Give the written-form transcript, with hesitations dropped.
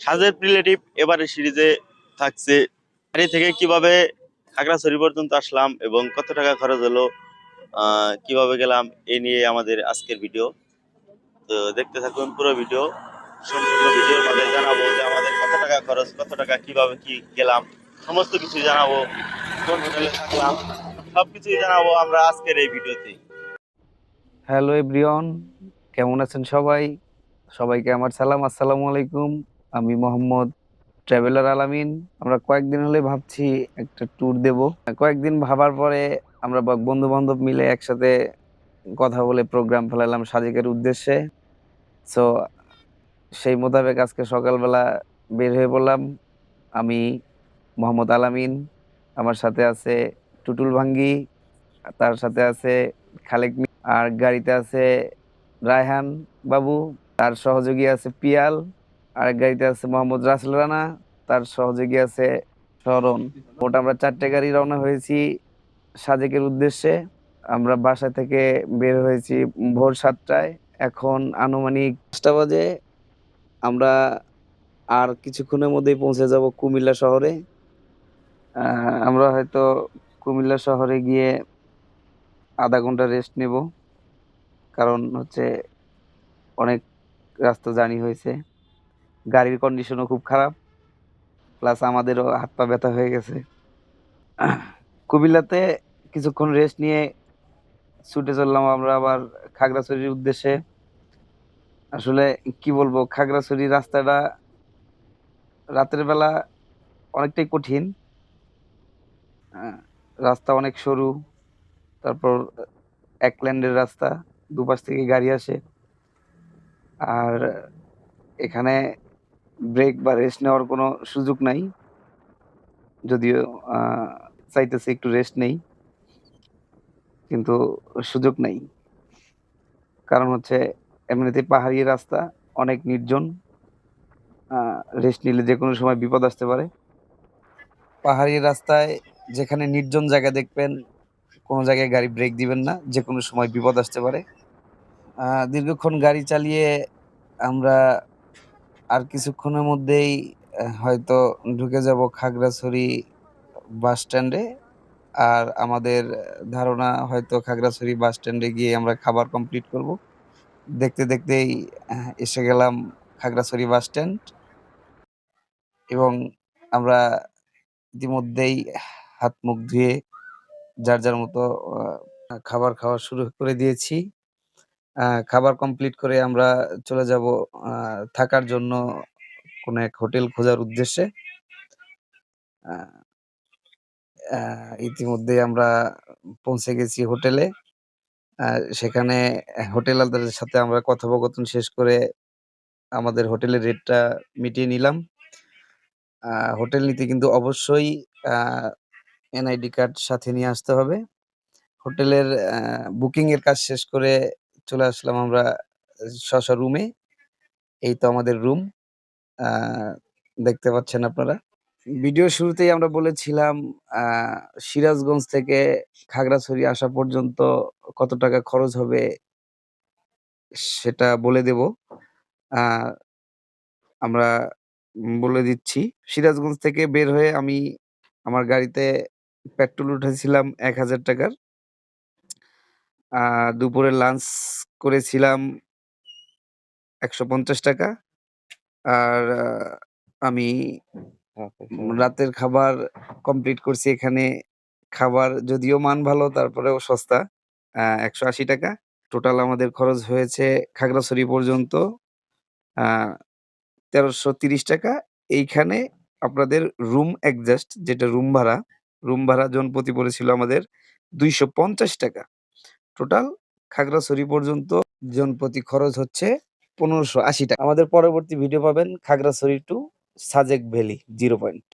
Sajek relative এবারে সিরিজে থাকছে বাড়ি থেকে কিভাবে খাগড়াছড়ি পর্যন্ত আসলাম এবং কত টাকা খরচ হলো, কিভাবে গেলাম, এই নিয়ে আমাদের আজকের ভিডিও। তো দেখতে থাকুন পুরো ভিডিও। সম্পূর্ণ ভিডিওর মাঝে জানাবো যে আমাদের কত টাকা খরচ, কত টাকা কিভাবে কি গেলাম, সমস্ত কিছু জানাবো, কোন হোটেলে থাকলাম, সবকিছুই জানাবো আমরা আজকের এই ভিডিওতে। হ্যালো এভরিওয়ান, কেমন আছেন সবাই? সবাইকে আমার সালাম, আসসালামু আলাইকুম। আমি মোহাম্মদ ট্রাভেলার আলামিন। আমরা কয়েকদিন হলে ভাবছি একটা ট্যুর দেব। কয়েকদিন ভাবার পরে আমরা বন্ধু বান্ধব মিলে একসাথে কথা বলে প্রোগ্রাম ফেলালাম সাজেকের উদ্দেশ্যে। সো সেই মোতাবেক আজকে সকালবেলা বের হয়ে পড়লাম। আমি মোহাম্মদ আলামিন, আমার সাথে আছে টুটুল ভাঙ্গি, তার সাথে আছে খালেক আর গাড়িতে আছে রায়হান বাবু, তার সহযোগী আছে পিয়াল, আরেক গাড়িতে আছে মোহাম্মদ রাসেল রানা, তার সহযোগী আছে শরণ। মোট আমরা 4টে গাড়ি রওনা হয়েছি সাজেকের উদ্দেশ্যে। আমরা বাসা থেকে বের হয়েছি ভোর 7টায়। এখন আনুমানিক 5টা বাজে। আমরা আর কিছুক্ষণের মধ্যেই পৌঁছে যাব কুমিল্লা শহরে। আমরা হয়তো কুমিল্লা শহরে গিয়ে আধা ঘন্টা রেস্ট নেব, কারণ হচ্ছে অনেক রাস্তা জার্নি হয়েছে, গাড়ির কন্ডিশনও খুব খারাপ, প্লাস আমাদেরও হাত পা ব্যথা হয়ে গেছে। কুমিল্লাতে কিছুক্ষণ রেস্ট নিয়ে ছুটে চললাম আমরা আবার খাগড়াছড়ির উদ্দেশ্যে। আসলে কি বলবো, খাগড়াছড়ির রাস্তাটা রাতের বেলা অনেকটাই কঠিন। রাস্তা অনেক সরু, তারপর এক লেনের রাস্তা, দুপাশ থেকে গাড়ি আসে। আর এখানে ব্রেক বা রেস্ট নেওয়ার কোনো সুযোগ নাই, যদিও চাইতেছি একটু রেস্ট নেই, কিন্তু সুযোগ নাই। কারণ হচ্ছে এমনিতে পাহাড়ি রাস্তা, অনেক নির্জন, রেস্ট নিলে যে কোনো সময় বিপদ আসতে পারে। পাহাড়ি রাস্তায় যেখানে নির্জন জায়গা দেখবেন, কোনো জায়গায় গাড়ি ব্রেক দিবেন না, যে কোনো সময় বিপদ আসতে পারে। দীর্ঘক্ষণ গাড়ি চালিয়ে আমরা আর কিছুক্ষণের মধ্যেই হয়তো ঢুকে যাব খাগড়াছড়ি বাস স্ট্যান্ডে। আর আমাদের ধারণা হয়তো খাগড়াছড়ি বাস স্ট্যান্ডে গিয়ে আমরা খাবার কমপ্লিট করব। দেখতে দেখতেই এসে গেলাম খাগড়াছড়ি বাস স্ট্যান্ড, এবং আমরা ইতিমধ্যেই হাত মুখ ধুয়ে যার যার মতো খাবার খাওয়া শুরু করে দিয়েছি। খাবার কমপ্লিট করে আমরা চলে যাব থাকার জন্য কোনো এক হোটেল খোঁজার উদ্দেশ্যে। ইতিমধ্যেই আমরা পৌঁছে গেছি হোটেলে। সেখানে হোটেলওয়ালাদের সাথে আমরা কথোপকথন শেষ করে আমাদের হোটেলের রেটটা মিটিয়ে নিলাম। হোটেল নিতে কিন্তু অবশ্যই এনআইডি কার্ড সাথে নিয়ে আসতে হবে। হোটেলের বুকিং এর কাজ শেষ করে চলে আসলাম আমরা স্ব রুমে। এই তো আমাদের রুম, দেখতে পাচ্ছেন আপনারা। ভিডিও শুরুতেই আমরা বলেছিলাম সিরাজগঞ্জ থেকে খাগড়াছড়ি আসা পর্যন্ত কত টাকা খরচ হবে সেটা বলে দেব। আমরা বলে দিচ্ছি। সিরাজগঞ্জ থেকে বের হয়ে আমি আমার গাড়িতে পেট্রোল উঠাইছিলাম ১,০০০ টাকার। দুপুরে লাঞ্চ করেছিলাম ১৫০ টাকা। আর আমি রাতের খাবার কমপ্লিট করছি এখানে। খাবার যদিও মান ভালো, তারপরেও সস্তা, ১৮০ টাকা। টোটাল আমাদের খরচ হয়েছে খাগড়াছড়ি পর্যন্ত ১৩৩০ টাকা। এইখানে আপনাদের রুম অ্যাডজাস্ট, যেটা রুম ভাড়া জনপ্রতি পড়েছিল আমাদের ২৫০ টাকা। টোটাল খাগড়াছড়ি পর্যন্ত জনপ্রতি খরচ হচ্ছে ১৫৮০ টাকা। আমাদের পরবর্তী ভিডিও পাবেন Khagrachari to Sajek valley 0 point.